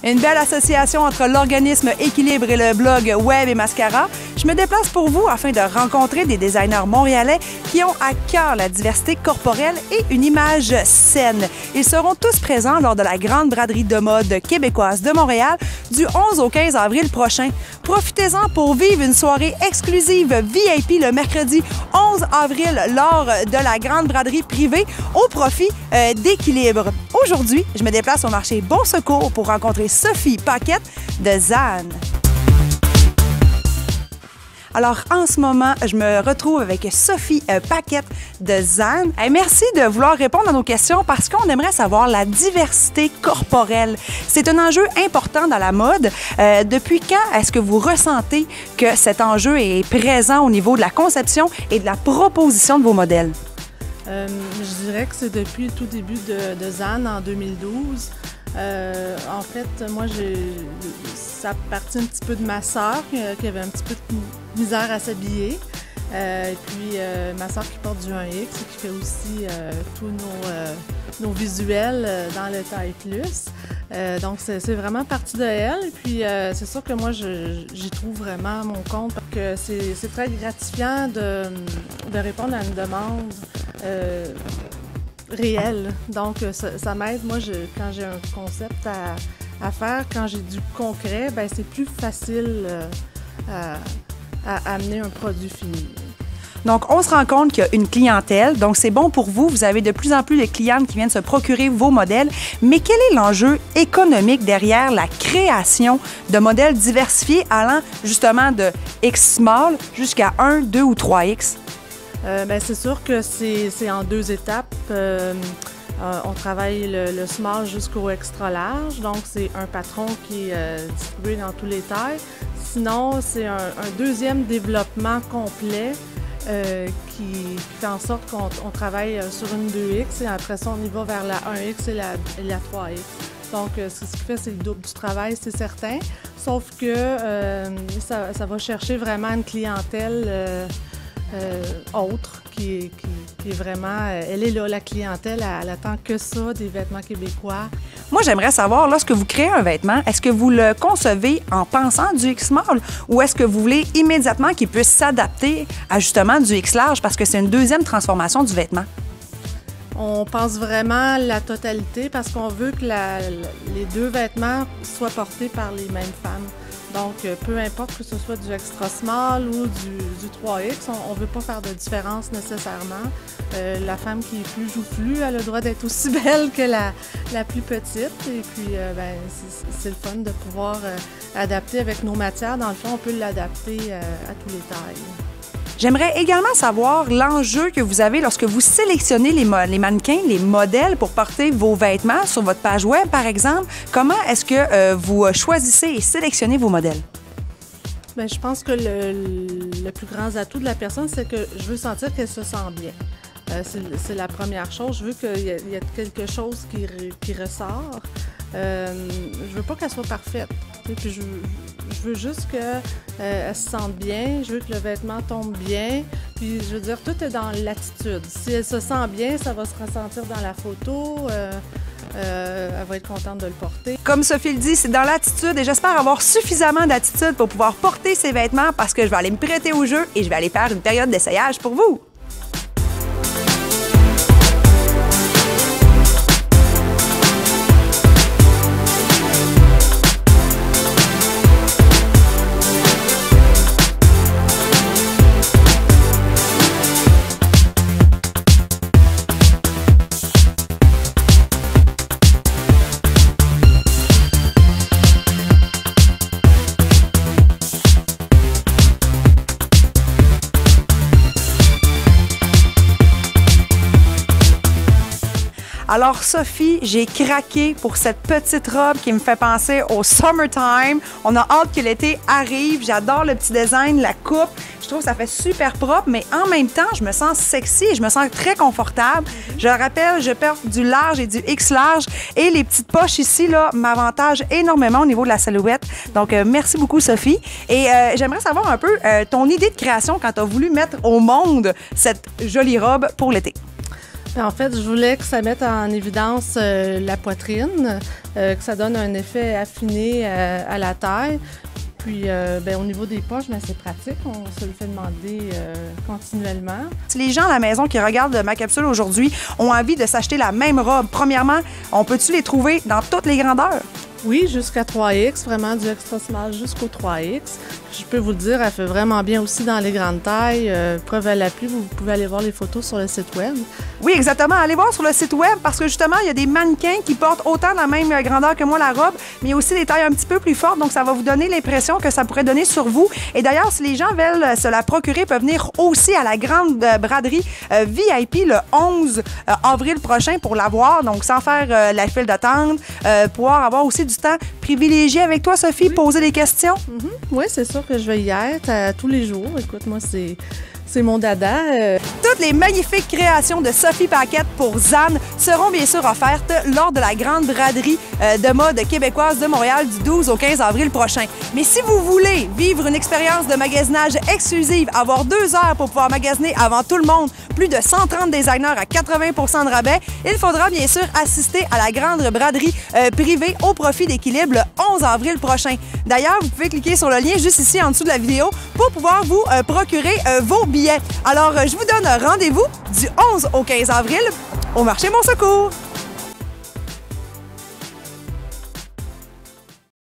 Une belle association entre l'organisme Équilibre et le blog Web et Mascara. Je me déplace pour vous afin de rencontrer des designers montréalais qui ont à cœur la diversité corporelle et une image saine. Ils seront tous présents lors de la grande braderie de mode québécoise de Montréal du 11 au 15 avril prochain. Profitez-en pour vivre une soirée exclusive VIP le mercredi 11 avril lors de la grande braderie privée au profit d'Équilibre. Aujourd'hui, je me déplace au marché Bon Secours pour rencontrer Sophie Paquette de Zan. Alors, en ce moment, je me retrouve avec Sophie Paquette de Zan. Merci de vouloir répondre à nos questions parce qu'on aimerait savoir la diversité corporelle. C'est un enjeu important dans la mode. Depuis quand est-ce que vous ressentez que cet enjeu est présent au niveau de la conception et de la proposition de vos modèles? Je dirais que c'est depuis le tout début de Zan en 2012. En fait, moi, ça partit un petit peu de ma sœur qui avait un petit peu de misère à s'habiller. Et puis, ma sœur qui porte du 1X et qui fait aussi tous nos visuels dans le taille plus. Donc, c'est vraiment parti de elle. Et puis, c'est sûr que moi, j'y trouve vraiment mon compte parce que c'est très gratifiant de répondre à une demande réel. Donc, ça m'aide. Moi, quand j'ai un concept à faire, quand j'ai du concret, ben c'est plus facile à amener un produit fini. Donc, on se rend compte qu'il y a une clientèle. Donc, c'est bon pour vous. Vous avez de plus en plus de clientes qui viennent se procurer vos modèles. Mais quel est l'enjeu économique derrière la création de modèles diversifiés allant justement de X small jusqu'à 1, 2 ou 3X? Bien, c'est sûr que c'est en deux étapes. On travaille le small jusqu'au extra large, donc c'est un patron qui est distribué dans tous les tailles. Sinon, c'est un deuxième développement complet qui fait en sorte qu'on travaille sur une 2X et après ça, on y va vers la 1X et la 3X. Donc, ce qui fait, c'est le double du travail, c'est certain, sauf que ça va chercher vraiment une clientèle autre qui est vraiment, elle est là, la clientèle, elle attend que ça, des vêtements québécois. Moi, j'aimerais savoir, lorsque vous créez un vêtement, est-ce que vous le concevez en pensant du X-small ou est-ce que vous voulez immédiatement qu'il puisse s'adapter à justement du X-large parce que c'est une deuxième transformation du vêtement? On pense vraiment la totalité parce qu'on veut que les deux vêtements soient portés par les mêmes femmes. Donc, peu importe que ce soit du extra small ou du 3X, on ne veut pas faire de différence nécessairement. La femme qui est plus joufflue, elle a le droit d'être aussi belle que la plus petite. Et puis, c'est le fun de pouvoir adapter avec nos matières. Dans le fond, on peut l'adapter à tous les tailles. J'aimerais également savoir l'enjeu que vous avez lorsque vous sélectionnez les mannequins, les modèles pour porter vos vêtements sur votre page web, par exemple. Comment est-ce que vous choisissez et sélectionnez vos modèles? Bien, je pense que le plus grand atout de la personne, c'est que je veux sentir qu'elle se sent bien. C'est la première chose. Je veux qu'il y ait quelque chose qui ressort. Je veux pas qu'elle soit parfaite. Puis je veux juste qu'elle se sente bien, je veux que le vêtement tombe bien. Puis je veux dire, tout est dans l'attitude. Si elle se sent bien, ça va se ressentir dans la photo. Elle va être contente de le porter. Comme Sophie le dit, c'est dans l'attitude et j'espère avoir suffisamment d'attitude pour pouvoir porter ces vêtements parce que je vais aller me prêter au jeu et je vais aller faire une période d'essayage pour vous. Alors, Sophie, j'ai craqué pour cette petite robe qui me fait penser au summertime. On a hâte que l'été arrive. J'adore le petit design, la coupe. Je trouve que ça fait super propre, mais en même temps, je me sens sexy et je me sens très confortable. Je le rappelle, je porte du large et du X large et les petites poches ici, là, m'avantagent énormément au niveau de la silhouette. Donc, merci beaucoup, Sophie. Et j'aimerais savoir un peu ton idée de création quand tu as voulu mettre au monde cette jolie robe pour l'été. En fait, je voulais que ça mette en évidence la poitrine, que ça donne un effet affiné à la taille. Puis, au niveau des poches, c'est pratique. On se le fait demander continuellement. Si les gens à la maison qui regardent ma capsule aujourd'hui ont envie de s'acheter la même robe, premièrement, on peut-tu les trouver dans toutes les grandeurs? Oui, jusqu'à 3X, vraiment du extra small jusqu'au 3X. Je peux vous le dire, elle fait vraiment bien aussi dans les grandes tailles. Preuve à l'appui, vous pouvez aller voir les photos sur le site web. Oui, exactement. Allez voir sur le site web parce que justement, il y a des mannequins qui portent autant la même grandeur que moi la robe, mais il y a aussi des tailles un petit peu plus fortes, donc ça va vous donner l'impression que ça pourrait donner sur vous. Et d'ailleurs, si les gens veulent se la procurer, peuvent venir aussi à la grande braderie VIP le 11 avril prochain pour la voir, donc sans faire la file d'attente, pouvoir avoir aussi du temps privilégié avec toi, Sophie, oui. Poser des questions. Oui, c'est sûr que je vais y être tous les jours. Écoute, moi, c'est mon dada. Toutes les magnifiques créations de Sophie Paquette pour ZAN seront bien sûr offertes lors de la grande braderie de mode québécoise de Montréal du 12 au 15 avril prochain. Mais si vous voulez vivre une expérience de magasinage exclusive, avoir 2 heures pour pouvoir magasiner avant tout le monde, plus de 130 designers à 80 % de rabais, il faudra bien sûr assister à la grande braderie privée au profit d'Équilibre le 11 avril prochain. D'ailleurs, vous pouvez cliquer sur le lien juste ici en dessous de la vidéo pour pouvoir vous procurer vos billets. Alors, je vous donne rendez-vous du 11 au 15 avril au marché Mon Secours.